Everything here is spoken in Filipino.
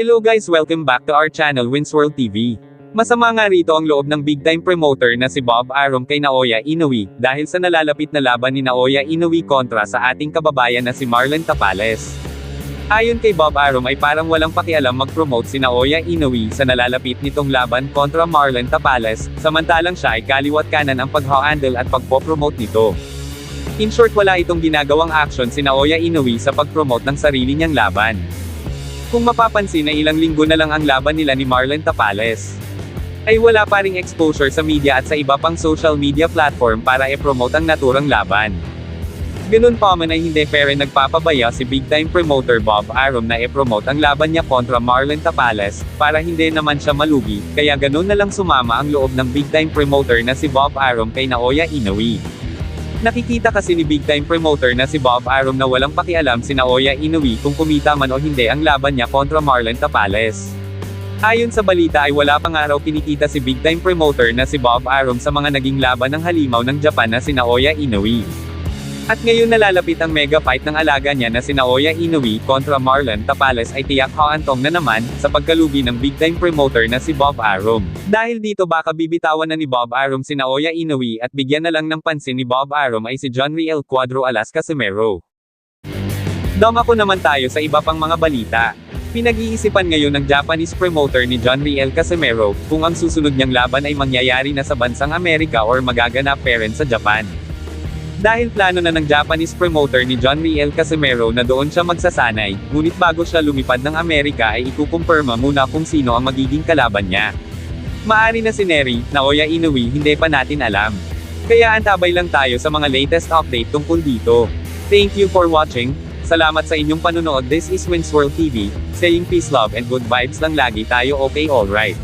Hello guys, welcome back to our channel Winsworld TV. Masama nga rito ang loob ng big time promoter na si Bob Arum kay Naoya Inoue, dahil sa nalalapit na laban ni Naoya Inoue kontra sa ating kababayan na si Marlon Tapales. Ayon kay Bob Arum ay parang walang pakialam mag-promote si Naoya Inoue sa nalalapit nitong laban kontra Marlon Tapales, samantalang siya ay kaliwat kanan ang pag-handle at pagpo-promote nito. In short, wala itong ginagawang action si Naoya Inoue sa pag-promote ng sarili niyang laban. Kung mapapansin na ilang linggo na lang ang laban nila ni Marlon Tapales, ay wala pa ring exposure sa media at sa iba pang social media platform para i-promote ang naturang laban. Ganun pa man ay hindi pero nagpapabaya si big time promoter Bob Arum na i-promote ang laban niya kontra Marlon Tapales, para hindi naman siya malugi, kaya ganun na lang sumama ang loob ng big time promoter na si Bob Arum kay Naoya Inoue. Nakikita kasi ni big time promoter na si Bob Arum na walang pakialam si Naoya Inoue kung kumita man o hindi ang laban niya kontra Marlon Tapales. Ayon sa balita ay wala pang araw kinikita si big time promoter na si Bob Arum sa mga naging laban ng halimaw ng Japan na si Naoya Inoue. At ngayon nalalapit ang mega fight ng alaga niya na si Naoya Inoue kontra Marlon Tapales ay tiyak haantong na naman, sa pagkalugi ng big time promoter na si Bob Arum. Dahil dito baka bibitawan na ni Bob Arum si Naoya Inoue at bigyan na lang ng pansin ni Bob Arum ay si John Riel Cuadro Alas Casimero. Dumako naman tayo sa iba pang mga balita. Pinag-iisipan ngayon ng Japanese promoter ni John Riel Casimero, kung ang susunod niyang laban ay mangyayari na sa bansang Amerika or magaganap pa rin sa Japan. Dahil plano na ng Japanese promoter ni John Riel Casimero na doon siya magsasanay, ngunit bago siya lumipad ng Amerika ay ikukumpirma muna kung sino ang magiging kalaban niya. Maari na si Naoya Inoue, hindi pa natin alam. Kaya antabay lang tayo sa mga latest update tungkol dito. Thank you for watching. Salamat sa inyong panunood. This is Winsworld TV, saying peace, love and good vibes lang lagi tayo, okay, alright.